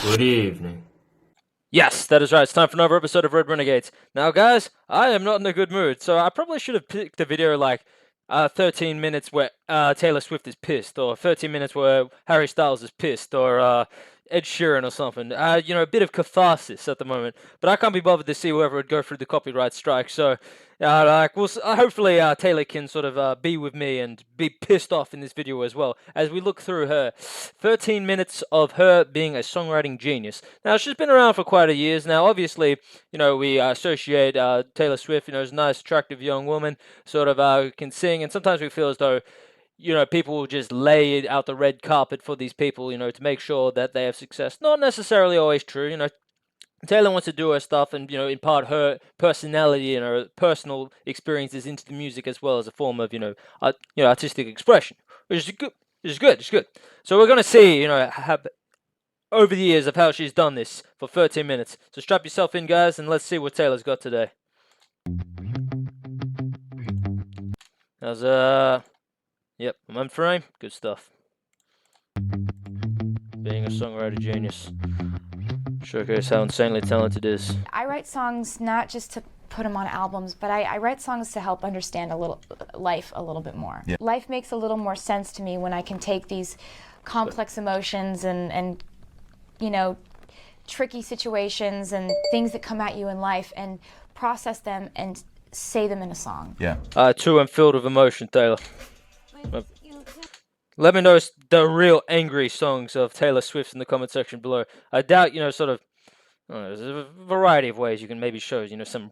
Good evening. Yes, that is right. It's time for another episode of Red Renegades. Now, guys, I am not in a good mood, so I probably should have picked a video like 13 minutes where Taylor Swift is pissed, or 13 minutes where Harry Styles is pissed, or Ed Sheeran or something. A bit of catharsis at the moment. But I can't be bothered to see whoever would go through the copyright strike, so hopefully Taylor can sort of be with me and be pissed off in this video as well, as we look through her 13 minutes of her being a songwriting genius. Now, she's been around for quite a years now. Obviously, we associate Taylor Swift, as a nice, attractive young woman, sort of can sing, and sometimes we feel as though people will just lay out the red carpet for these people, to make sure that they have success. Not necessarily always true, Taylor wants to do her stuff and, impart her personality and her personal experiences into the music as well as a form of, artistic expression, which is good. It's good. So we're going to see, over the years of how she's done this for 13 minutes. So strap yourself in, guys, and let's see what Taylor's got today. How's, yep, I'm on frame. Good stuff. Being a songwriter genius. Showcase how insanely talented it is. I write songs not just to put them on albums, but I write songs to help understand life a little bit more. Yeah. Life makes a little more sense to me when I can take these complex emotions and tricky situations and things that come at you in life and process them and say them in a song. Yeah. Too, I'm filled with emotion, Taylor. Let me know the real angry songs of Taylor Swift in the comment section below. I doubt, there's a variety of ways you can maybe show, some...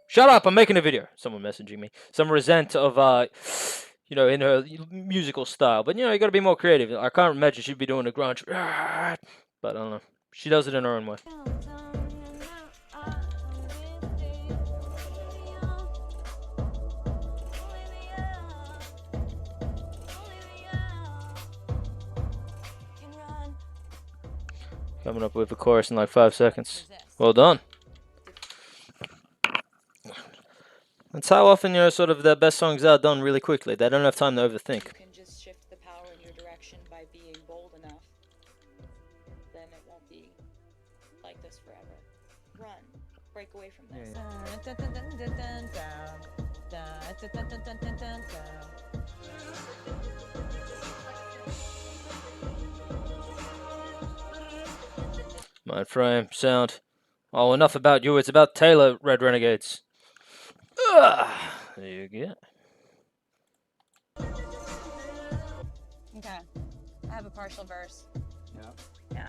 Shut up, I'm making a video. Someone messaging me. Some resent of, in her musical style. But, you gotta be more creative. I can't imagine she'd be doing a grunge. But, I don't know. She does it in her own way. Coming up with a chorus in like 5 seconds. Well done. That's how often, sort of the best songs are done really quickly. They don't have time to overthink. You can just shift the power in your direction by being bold enough. Then it won't be like this forever. Run. Break away from this. Mind frame, sound. Oh, enough about you. It's about Taylor, Red Renegades. There you go. Okay. I have a partial verse. Yeah.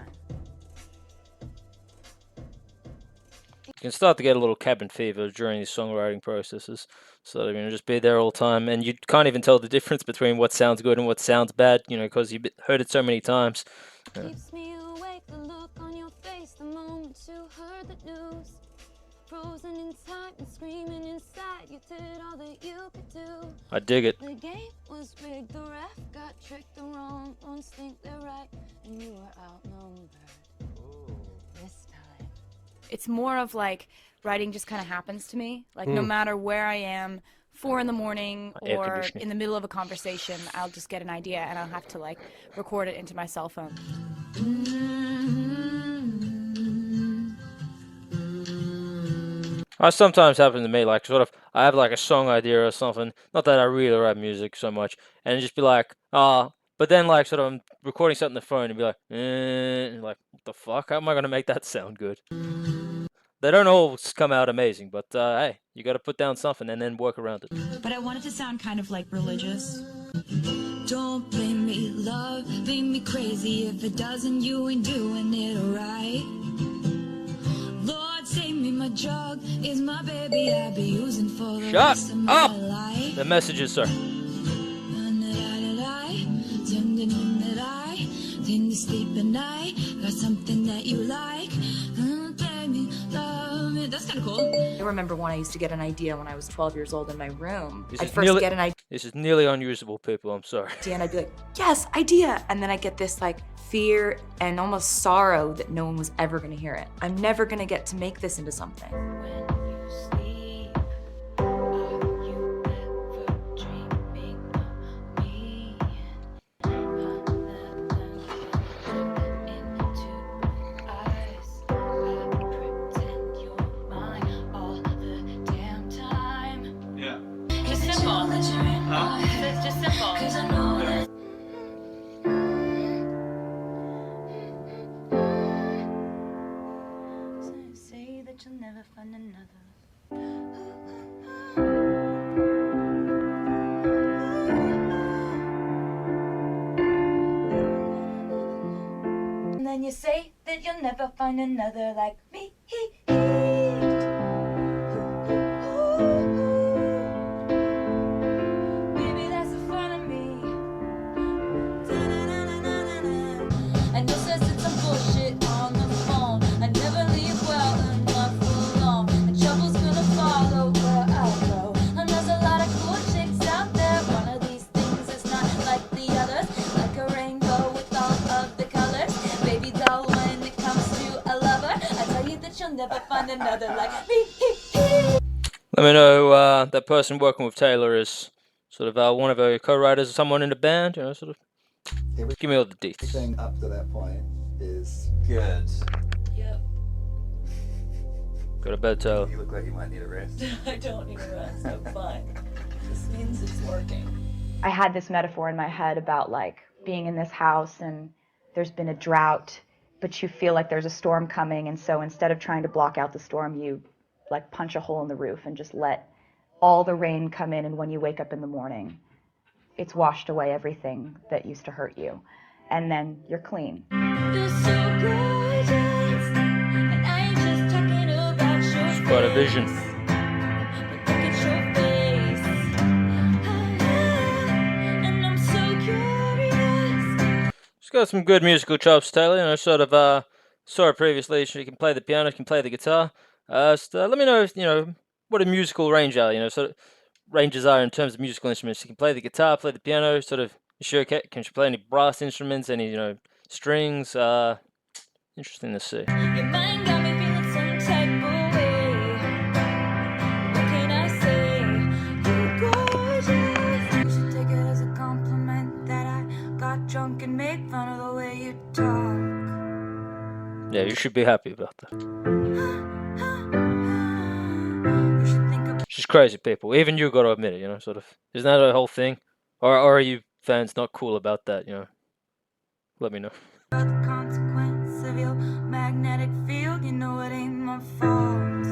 You can start to get a little cabin fever during these songwriting processes. So, just be there all the time. And you can't even tell the difference between what sounds good and what sounds bad, because you've heard it so many times. Keeps me awake, the look on your face, the moment you heard the news. Frozen in time and screaming inside, you did all that you could do. I dig it. The game was rigged, the ref got tricked, the wrong ones think they're right, and you were outnumbered. This time. It's more of like writing just kind of happens to me. Like no matter where I am, 4 in the morning or in the middle of a conversation, I'll just get an idea and I'll have to like record it into my cell phone. That sometimes happens to me, like sort of, I have like a song idea or something, not that I really write music so much, and just be like, but then like sort of I'm recording something on the phone and be like, and like, what the fuck, how am I going to make that sound good? They don't always come out amazing, but hey, you got to put down something and then work around it. But I want it to sound kind of like religious. Don't blame me, love, blame me crazy. If it doesn't, you ain't doing it right. Lord, save me, my drug is my baby. I'll be using for the rest of my life. The messages, sir. Then you sleep at night, got something that you like. That's kind of cool. I remember when I used to get an idea when I was 12 years old in my room. This I'd is first nearly- get an idea This is nearly unusable, people, I'm sorry. and I'd be like, yes, idea. And then I get this like fear and almost sorrow that no one was ever gonna hear it. I'm never gonna get to make this into something. When you sleep, are you ever dreaming of me? never find another. And then you say that you'll never find another like me. Baby, that's the fun of me. And you'll say some bullshit on the phone. I never leave well enough alone. And trouble's gonna follow where I go. And there's a lot of cool chicks out there. One of these things is not like the others. Like a rainbow with all of the colors. Baby doll, when it comes to a lover, I tell you that you'll never find another like me. Let me know that person working with Taylor is sort of one of her co-writers or someone in the band, you know, sort of. Give me all the deets. Everything up to that point is good. Yep. Go to bed, Taylor. You look like you might need a rest. I don't need a rest. I'm fine. This means it's working. I had this metaphor in my head about like being in this house and there's been a drought, but you feel like there's a storm coming, and so instead of trying to block out the storm, you like punch a hole in the roof and just let all the rain come in, and when you wake up in the morning, it's washed away everything that used to hurt you, and then you're clean. You're so gorgeous, and I ain't just talking about your It's quite a vision. face, but look at your face. And I'm so curious. She's got some good musical chops, Taylor. You know, sort of saw her previously. She can play the piano, she can play the guitar. So let me know, you know, what a musical range are. You know, sort of ranges are in terms of musical instruments. She can play the guitar, play the piano. Sort of, sure, can she play any brass instruments, any, you know, strings? Interesting to see. Your mind got me feeling some type of way. What can I say? You're gorgeous. You should take it as a compliment that I got drunk and made fun of the way you talk. Yeah, you should be happy about that. You should think about She's crazy, people. Even you got to admit it, you know, sort of. Isn't that a whole thing? Or are you fans not cool about that, you know? Let me know. the consequence of your magnetic field. You know it ain't my fault.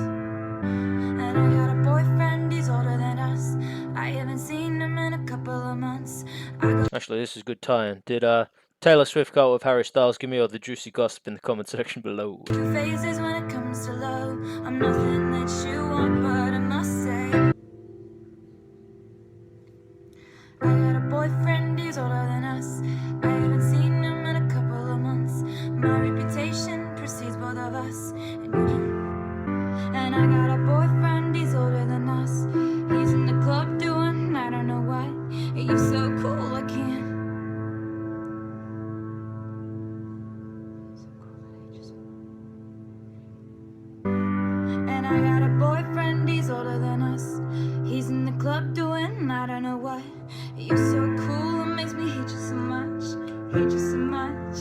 And I got a boyfriend, he's older than us. I haven't seen him in a couple of months. I got Actually, this is good tie-in. Did Taylor Swift go with Harry Styles? Give me all the juicy gossip in the comment section below. two phases when it comes to love. I'm nothing that you want, but I must say I got a boyfriend, he's older than us. I haven't seen him in a couple of months. My reputation precedes both of us. And I got a boyfriend, he's older than us. He's in the club doing I don't know what. You're so cool, I can't. And I got a boyfriend, he's older than us. He's in the club doing I don't know what. You're so cool, it makes me hate you so much. Hate you so much.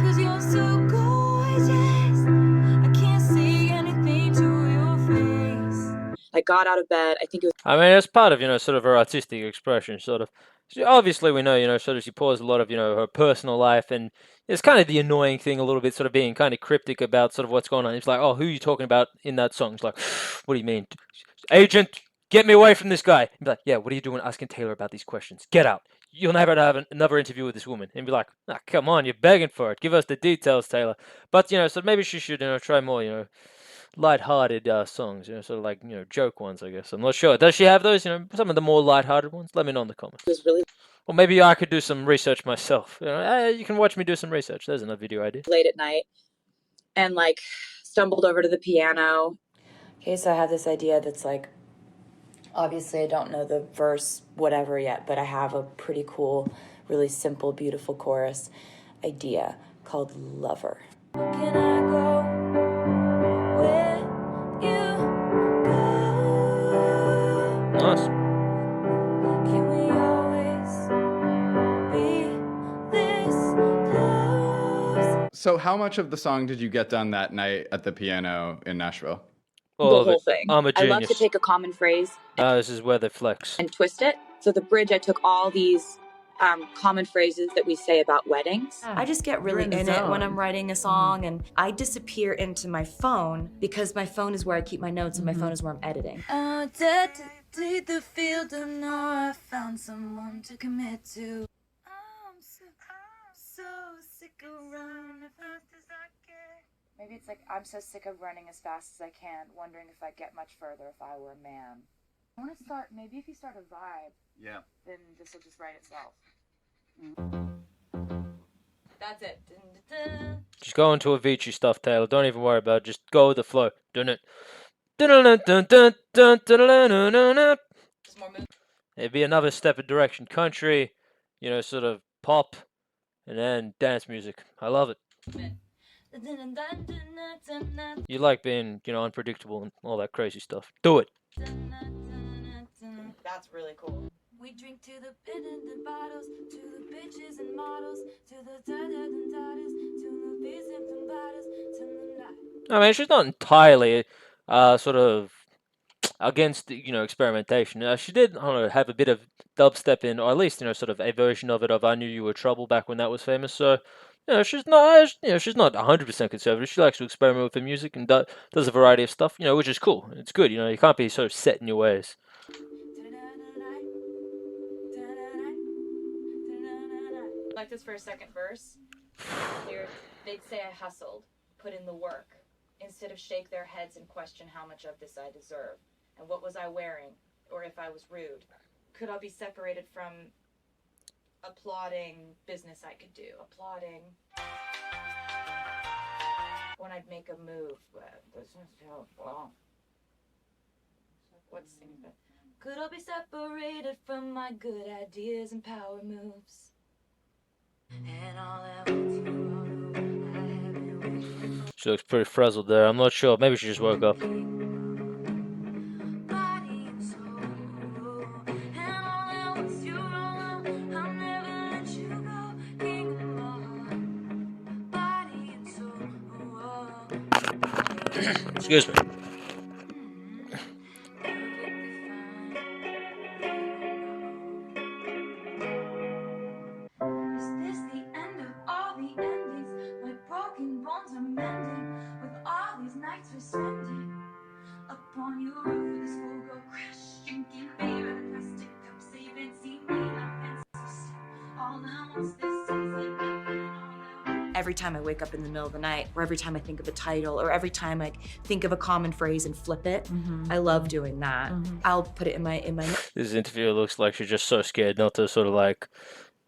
'Cause you're so gorgeous. I can't see anything to your face. I got out of bed. I think it was I mean, it's part of, you know, sort of her artistic expression, sort of. Obviously, we know, you know, sort of she pours a lot of, you know, her personal life, and it's kind of the annoying thing a little bit, sort of being kind of cryptic about sort of what's going on. It's like, oh, who are you talking about in that song? It's like, what do you mean? Agent, get me away from this guy. And be like, yeah, what are you doing asking Taylor about these questions? Get out. You'll never have another interview with this woman. And be like, ah, come on, you're begging for it. Give us the details, Taylor. But, you know, so maybe she should, you know, try more, you know, light-hearted songs, you know, sort of like, you know, joke ones, I guess. I'm not sure. Does she have those, you know, some of the more light-hearted ones? Let me know in the comments. really Or maybe I could do some research myself. You know, you can watch me do some research. There's another video idea. late at night and like stumbled over to the piano. Okay, so I have this idea that's like, obviously I don't know the verse, whatever yet, but I have a pretty cool, really simple, beautiful chorus idea called Lover. Can I go where you go? Nice. Can we always be this close? So how much of the song did you get done that night at the piano in Nashville? All The of whole it. thing. I'm a I love genius. to take a common phrase This is where they flex. and twist it. So the bridge, I took all these common phrases that we say about weddings. I just get really in it when I'm writing a song, and I disappear into my phone because my phone is where I keep my notes and my phone is where I'm editing. Lead the field and know I found someone to commit to. I'm so sick of running as fast as I can. Maybe it's like, I'm so sick of running as fast as I can, wondering if I'd get much further if I were a man. I want to start, maybe if you start a vibe, Yeah. then this will just write itself. That's it. Just go into Avicii stuff, Taylor. Don't even worry about it. Just go with the flow. Dun it. It'd be another step in direction. Country, you know, sort of pop, and then dance music. I love it. You like being, you know, unpredictable and all that crazy stuff. Do it. That's really cool. We drink to the pin and the bottles, to the bitches and models, to the da-da-da-da-das, to the bees and the battles, to the night. I mean, she's not entirely sort of against, you know, experimentation. She did, I don't know, have a bit of dubstep in, or at least, you know, sort of a version of it of "I Knew You Were Trouble" back when that was famous. So, you know, she's not 100% conservative. She likes to experiment with her music and does a variety of stuff, you know, which is cool. It's good, you know. You can't be so set in your ways. Like this for a second verse. They'd say I hustled, put in the work, instead of shake their heads and question how much of this I deserve, and what was I wearing, or if I was rude. Could I be separated from applauding business I could do, applauding when I'd make a move. What's singing? Could I be separated from my good ideas and power moves? And all that She looks pretty frazzled there. I'm not sure. Maybe she just woke up. Excuse me. upon your roof with a schoolgirl crash, drinking beer out of plastic cups, so you didn't see me, my fancy all I want is this season. Every time I wake up in the middle of the night, or every time I think of a title, or every time I think of a common phrase and flip it, I love doing that. I'll put it in my. This interviewer looks like she's just so scared not to sort of like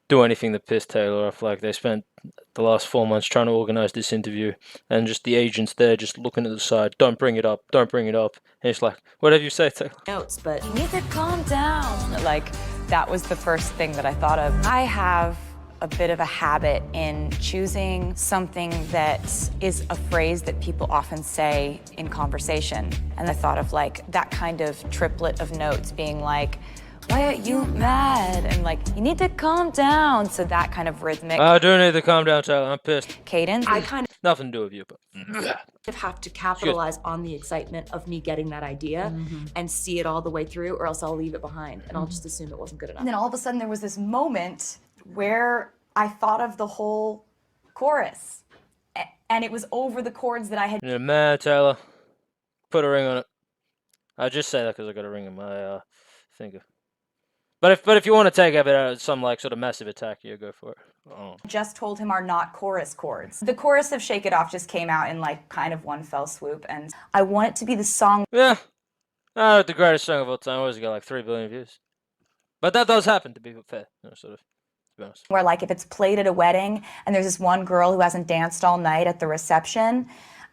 do anything to piss Taylor off. Like they spent the last 4 months trying to organize this interview, and just the agents there just looking to the side. Don't bring it up. Don't bring it up. And it's like, whatever you say, Taylor. Notes, but you need to calm down. Like that was the first thing that I thought of. I have a bit of a habit in choosing something that is a phrase that people often say in conversation. And I thought of like that kind of triplet of notes being like, why are you mad? And like, you need to calm down. So that kind of rhythmic. I do need to calm down, Taylor. I'm pissed. Cadence. I kind Nothing to do with you, but of have to capitalize on the excitement of me getting that idea and see it all the way through, or else I'll leave it behind and I'll just assume it wasn't good enough. And then all of a sudden there was this moment where I thought of the whole chorus, and it was over the chords that I had. You're mad, Taylor. Put a ring on it. I just say that because I got a ring in my finger. But if you want to take it out some like sort of massive attack, you go for it. Oh. Just told him are not chorus chords. The chorus of Shake It Off just came out in like kind of one fell swoop, and I want it to be the song. Yeah, the greatest song of all time. Always got like 3 billion views. But that does happen, to be fair, you know, sort of. To be honest. Where like if it's played at a wedding and there's this one girl who hasn't danced all night at the reception,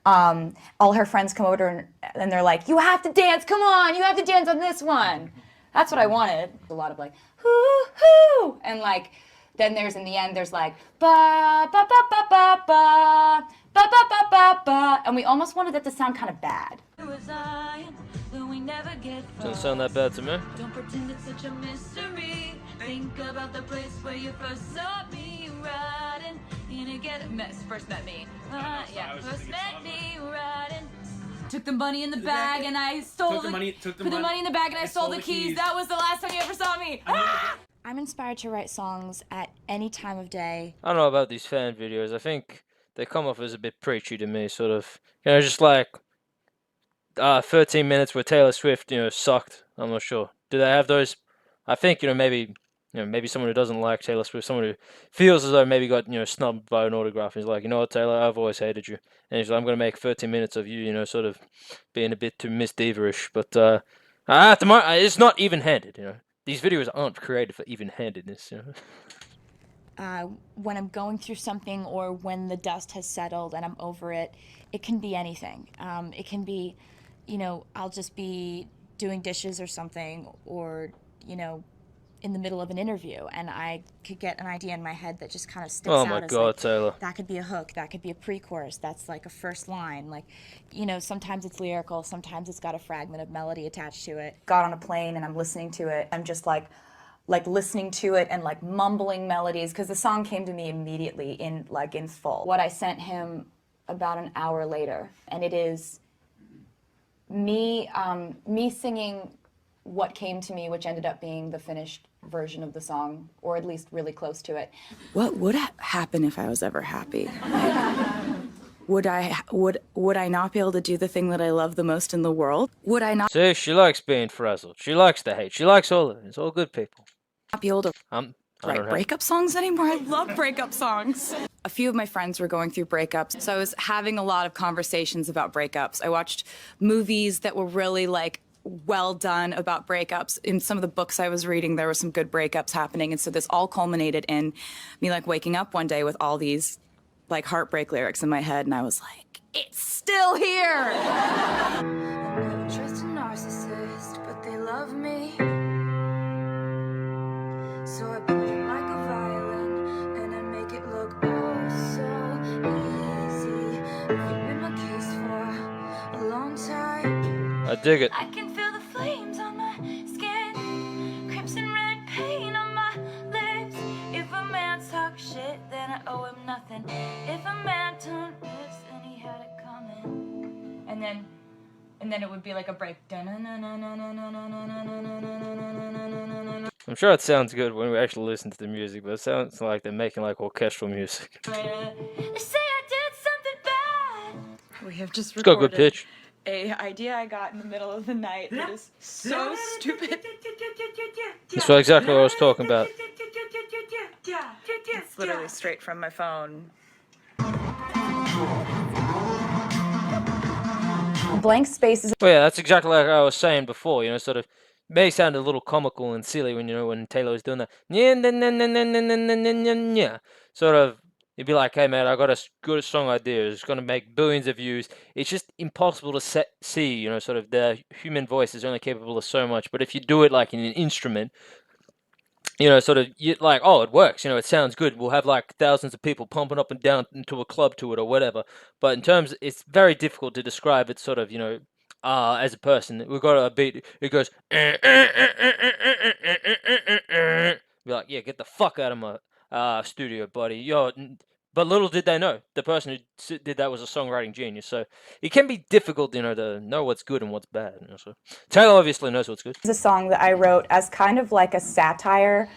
all her friends come over to her and they're like, "You have to dance! Come on, you have to dance on this one." That's what I wanted. A lot of like, hoo hoo, and like, then there's in the end there's like ba ba ba ba ba ba ba ba ba ba ba, and we almost wanted it to sound kind of bad. Doesn't sound that bad to me. Don't pretend it's such a mystery. Think about the place where you first saw me riding. You know, first met me. First met me riding. Took the money in the bag and I stole Took the money in the bag and I stole the keys. That was the last time you ever saw me. I'm inspired to write songs at any time of day. I don't know about these fan videos. I think they come off as a bit preachy to me, sort of. Just like 13 minutes where Taylor Swift, sucked. I'm not sure. Do they have those? I think, maybe someone who doesn't like Taylor Swift, someone who feels as though maybe got, snubbed by an autograph. He's like, you know what, Taylor, I've always hated you. And he's like, I'm going to make 13 minutes of you, sort of being a bit too Miss Diva-ish. But at the moment, it's not even-handed, These videos aren't created for even-handedness, When I'm going through something or when the dust has settled and I'm over it, it can be anything. It can be, I'll just be doing dishes or something, or, in the middle of an interview, and I could get an idea in my head that just kind of sticks out. Oh my as God, like, Taylor. That could be a hook, that could be a pre-chorus, that's like a first line. Like, sometimes it's lyrical, sometimes it's got a fragment of melody attached to it. Got on a plane and I'm listening to it. I'm just like listening to it and like mumbling melodies, because the song came to me immediately in full. What I sent him about an hour later, and it is me singing what came to me, which ended up being the finished version of the song, or at least really close to it. What would happen if I was ever happy? Would I not be able to do the thing that I love the most in the world? Would I not See, she likes being frazzled. She likes the hate. She likes all of it. It's all good people. be able to I write don't have. breakup songs anymore? I love breakup songs. A few of my friends were going through breakups, so I was having a lot of conversations about breakups. I watched movies that were really well done about breakups. In some of the books I was reading, there were some good breakups happening, and so this all culminated in me waking up one day with all these heartbreak lyrics in my head, and I was like, it's still here. I never trust a narcissist, but they love me. So I play it like a violin, and I make it look oh so easy. You've been my case for a long time. I dig it. I can feel the flames on my skin, crimson red paint on my lips. If a man talks shit, then I owe him nothing. If a man turned lips, then he had it coming. And then it would be like a break. I'm sure it sounds good when we actually listen to the music, but it sounds like they're making orchestral music. They say I did something bad. We have just It's got good recorded pitch. a idea I got in the middle of the night that is so stupid. That's exactly what I was talking about. It's literally straight from my phone. Blank spaces. Well, yeah, that's exactly like I was saying before, sort of may sound a little comical and silly when when Taylor was doing that. Sort of, you'd be like, hey man, I got a good song idea. It's gonna make billions of views. It's just impossible to see, sort of the human voice is only capable of so much. But if you do it like in an instrument, sort of, oh, it works, it sounds good. We'll have thousands of people pumping up and down into a club to it or whatever. But in terms, it's very difficult to describe it sort of, as a person. We've got a beat, it goes, be like, yeah, get the fuck out of my studio, buddy. But little did they know, the person who did that was a songwriting genius. So it can be difficult, to know what's good and what's bad. So Taylor obviously knows what's good. It's a song that I wrote as kind of like a satire.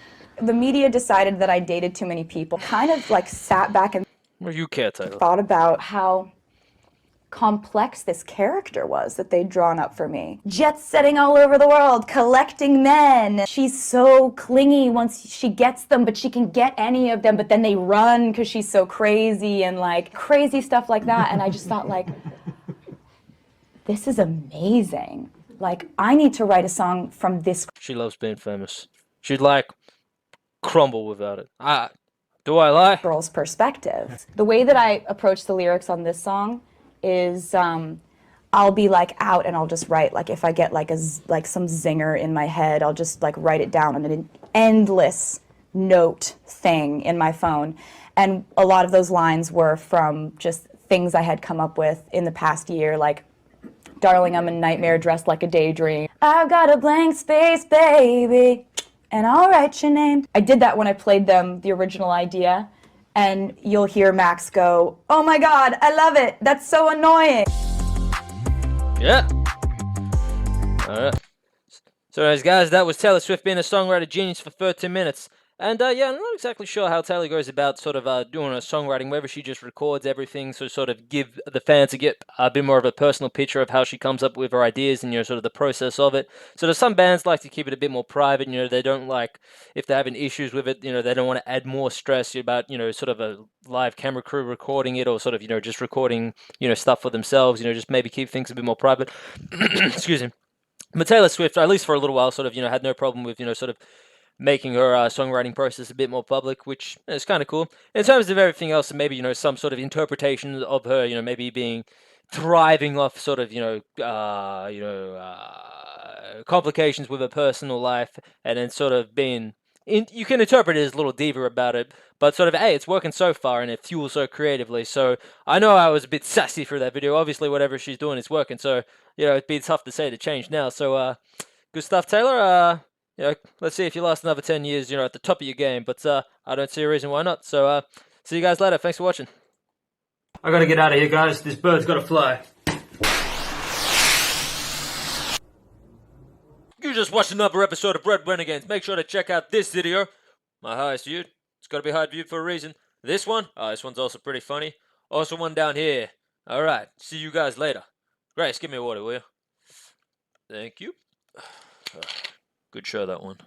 The media decided that I dated too many people. Kind of sat back and Well, you care, Taylor. thought about how complex this character was that they'd drawn up for me. Jet setting all over the world, collecting men. She's so clingy once she gets them, but she can get any of them, but then they run because she's so crazy and crazy stuff like that. And I just thought this is amazing. I need to write a song from this. She loves being famous. She'd crumble without it. Do I lie? Girl's perspective. The way that I approach the lyrics on this song is I'll be out and I'll just write if I get some zinger in my head, I'll just write it down on an endless note thing in my phone. And a lot of those lines were from just things I had come up with in the past year, darling, I'm a nightmare dressed like a daydream. I've got a blank space, baby, and I'll write your name. I did that when I played them the original idea. And you'll hear Max go, oh my God, I love it. That's so annoying. Yeah. All right. So anyways, guys, that was Taylor Swift being a songwriter genius for 13 minutes. And yeah, I'm not exactly sure how Taylor goes about sort of doing her songwriting, whether she just records everything to sort of give the fans to get a bit more of a personal picture of how she comes up with her ideas and, sort of the process of it. So there's some bands like to keep it a bit more private, they don't like, if they're having issues with it, they don't want to add more stress about, sort of a live camera crew recording it or sort of, just recording, stuff for themselves, just maybe keep things a bit more private. Excuse me. But Taylor Swift, at least for a little while, sort of, had no problem with, sort of making her songwriting process a bit more public, which is kind of cool. In terms of everything else, and maybe, some sort of interpretation of her, maybe being thriving off sort of, complications with her personal life, and then sort of being, you can interpret it as a little diva about it, but sort of, hey, it's working so far, and it fuels her creatively. So I know I was a bit sassy for that video. Obviously, whatever she's doing is working. So, it'd be tough to say to change now. So, good stuff, Taylor. Let's see if you last another 10 years, at the top of your game. But I don't see a reason why not. So, see you guys later. Thanks for watching. I gotta get out of here, guys. This bird's gotta fly. You just watched another episode of Red Renegades. Make sure to check out this video. My highest viewed. It's gotta be high viewed for a reason. This one, this one's also pretty funny. Also one down here. Alright, see you guys later. Grace, give me a water, will you? Thank you. Good show, that one.